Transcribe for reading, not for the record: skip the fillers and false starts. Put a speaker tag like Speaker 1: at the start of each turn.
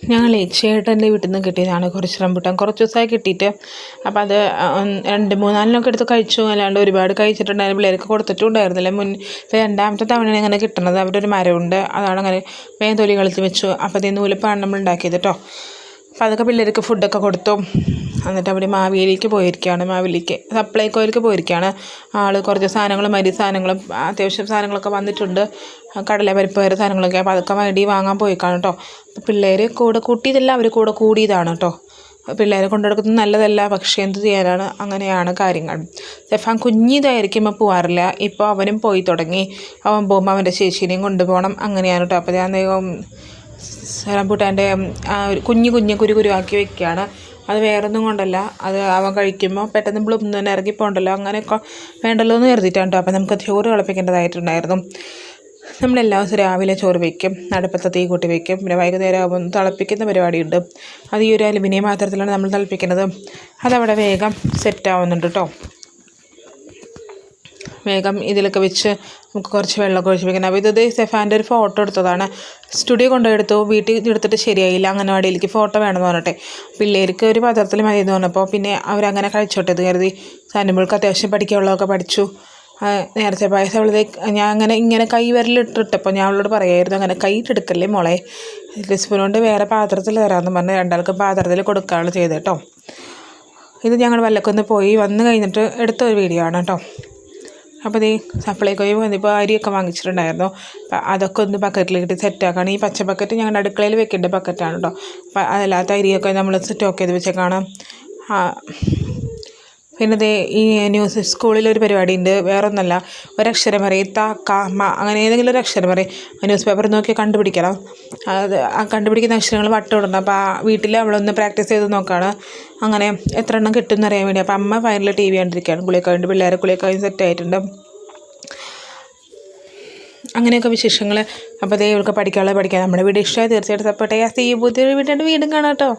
Speaker 1: ഞങ്ങളേ ചേട്ടൻ്റെ വീട്ടിൽ നിന്ന് കിട്ടിയതാണ് കുറച്ച് റംബൂട്ടാൻ. കുറച്ച് ദിവസമായി കിട്ടിയിട്ട്. അപ്പോൾ അത് 2-3-4 എടുത്ത് കഴിച്ചു. അല്ലാണ്ട് ഒരുപാട് കഴിച്ചിട്ടുണ്ടായിരുന്നു. പിള്ളേർക്ക് കൊടുത്തിട്ടും ഉണ്ടായിരുന്നില്ല. ഇപ്പോൾ രണ്ടാമത്തെ തവണയാണ് ഇങ്ങനെ കിട്ടുന്നത്. അവിടെ ഒരു മരമുണ്ട്, അതാണ് അങ്ങനെ വേഗം തൊലി കളിച്ച് വെച്ചു. അപ്പോൾ അതേ നൂലപ്പാണ് നമ്മൾ ഉണ്ടാക്കിയത് കേട്ടോ. അപ്പോൾ അതൊക്കെ പിള്ളേർക്ക് ഫുഡൊക്കെ കൊടുത്തു. എന്നിട്ട് അവിടെ മാവേലിക്ക് പോയിരിക്കുകയാണ്. മാവേലിക്ക് സപ്ലൈകോയിലേക്ക് പോയിരിക്കുകയാണ് ആൾ. കുറച്ച് സാധനങ്ങളും അരി സാധനങ്ങളും അത്യാവശ്യം സാധനങ്ങളൊക്കെ വന്നിട്ടുണ്ട്. കടലപ്പരിപ്പ് വേറെ സാധനങ്ങളൊക്കെ. അപ്പോൾ അതൊക്കെ വേണ്ടി വാങ്ങാൻ പോയിക്കാണ് കേട്ടോ. അപ്പോൾ പിള്ളേർ കൂടെ കൂട്ടിയതല്ല, അവർ കൂടെ കൂടിയതാണ് കേട്ടോ. പിള്ളേരെ കൊണ്ടുനടക്കുന്നത് നല്ലതല്ല, പക്ഷേ എന്ത് ചെയ്യാനാണ്, അങ്ങനെയാണ് കാര്യങ്ങൾ. സെഫാൻ കുഞ്ഞിതായിരിക്കുമ്പോൾ പോകാറില്ല. ഇപ്പോൾ അവനും പോയി തുടങ്ങി. അവൻ പോകുമ്പോൾ അവൻ്റെ ചേച്ചീനെയും കൊണ്ടുപോകണം, അങ്ങനെയാണ് കേട്ടോ. അപ്പോൾ ഞാൻ റംബൂട്ടാൻ്റെ കുഞ്ഞു കുരുവാക്കി വെക്കുകയാണ്. അത് വേറൊന്നും കൊണ്ടല്ല, അത് അവൻ കഴിക്കുമ്പോൾ പെട്ടെന്ന് ബ്ലൂം തന്നെ ഇറങ്ങിപ്പോണ്ടല്ലോ, അങ്ങനെയൊക്കെ വേണ്ടല്ലോ എന്ന് കരുതിയിട്ടാണ് കേട്ടോ. അപ്പോൾ നമുക്ക് ചോറ് തിളപ്പിക്കേണ്ടതായിട്ടുണ്ടായിരുന്നു. നമ്മളെല്ലാ ദിവസവും രാവിലെ ചോറ് വയ്ക്കും, അടുപ്പത്ത് തീ കൂട്ടി വയ്ക്കും. പിന്നെ വൈകുന്നേരം ആകുമ്പോൾ തിളപ്പിക്കുന്ന പരിപാടിയുണ്ട്. അത് ഈ ഒരു അലുമിനിയം പാത്രത്തിലാണ് നമ്മൾ തിളപ്പിക്കുന്നത്. അതവിടെ വേഗം സെറ്റാവുന്നുണ്ട് കേട്ടോ. വേഗം ഇതിലൊക്കെ വെച്ച് നമുക്ക് കുറച്ച് വെള്ളമൊക്കെ ഒഴിച്ച് വെക്കണം. അപ്പോൾ ഇത് സെഫാൻ്റെ ഒരു ഫോട്ടോ എടുത്തതാണ്. സ്റ്റുഡിയോ കൊണ്ടുപോയെടുത്തു, വീട്ടിൽ എടുത്തിട്ട് ശരിയായില്ല. അംഗനവാടിയിലേക്ക് ഫോട്ടോ വേണമെന്ന് പറഞ്ഞിട്ടെ. പിള്ളേർക്ക് ഒരു പാത്രത്തിൽ മതി എന്ന് പറഞ്ഞപ്പോൾ പിന്നെ അവരങ്ങനെ കഴിച്ചോട്ടെ എന്ന് കരുതി. സാനുമ്പോൾക്ക് അത്യാവശ്യം പഠിക്കാനുള്ളതൊക്കെ പഠിച്ചു. നേരത്തെ പായസം ഞാൻ ഇങ്ങനെ കൈ വിരലിട്ടിട്ടപ്പോൾ ഞാൻ അവളോട് പറയായിരുന്നു, അങ്ങനെ കൈയിട്ടെടുക്കല്ലേ മോളെ, സ്പൂൺ കൊണ്ട് വേറെ പാത്രത്തിൽ തരാമെന്ന് പറഞ്ഞ് രണ്ടാൾക്കും പാത്രത്തിൽ കൊടുക്കുകയാണ് ചെയ്തത് കേട്ടോ. ഇത് ഞങ്ങൾ വല്ലക്കൊന്ന് പോയി വന്ന് കഴിഞ്ഞിട്ട് എടുത്ത ഒരു വീഡിയോ ആണ് കേട്ടോ. അപ്പോൾ ഈ സപ്ലൈകോയിൽ വന്നപ്പോൾ അരിയൊക്കെ വാങ്ങിച്ചിട്ടുണ്ടായിരുന്നു. അപ്പം അതൊക്കെ ഒന്ന് ബക്കറ്റിലിട്ട് സെറ്റാക്കണം. ഈ പച്ച ബക്കറ്റ് ഞങ്ങളുടെ അടുക്കളയിൽ വെക്കേണ്ട ബക്കറ്റാണ് കേട്ടോ. അപ്പം അതല്ലാത്ത അരിയൊക്കെ നമ്മൾ സ്റ്റോക്ക് ചെയ്ത് വെച്ചേക്കാണ്. പിന്നെ ഈ ന്യൂസ് സ്കൂളിലൊരു പരിപാടി ഉണ്ട്, വേറൊന്നല്ല. ഒരക്ഷരം പറയും, ത ക മ, അങ്ങനെ ഏതെങ്കിലും ഒരു അക്ഷരം പറയും. ന്യൂസ് പേപ്പർ നോക്കി കണ്ടുപിടിക്കണം. അത് ആ കണ്ടുപിടിക്കുന്ന അക്ഷരങ്ങൾ വട്ടമിടണം. അപ്പോൾ ആ വീട്ടിൽ അവളൊന്ന് പ്രാക്ടീസ് ചെയ്ത് നോക്കുകയാണ്. അങ്ങനെ എത്ര എണ്ണം കിട്ടുമെന്ന് അറിയാൻ വേണ്ടി. അപ്പോൾ അമ്മ ഫൈനൽ TV കണ്ടിരിക്കുകയാണ്. കുളിയൊക്കെ വേണ്ടി പിള്ളേരെ കുളിയൊക്കെ സെറ്റായിട്ടുണ്ട്. അങ്ങനെയൊക്കെ വിശേഷങ്ങൾ. അപ്പോൾ ഇവൾക്ക് പഠിക്കാനുള്ളത് പഠിക്കാം. നമ്മുടെ വീഡിയോ ഇഷ്ടമായി തീർച്ചയായിട്ടും സപ്പോർട്ട് ചെയ്യുക. പുതിയൊരു വീണ്ടും കാണാം കേട്ടോ.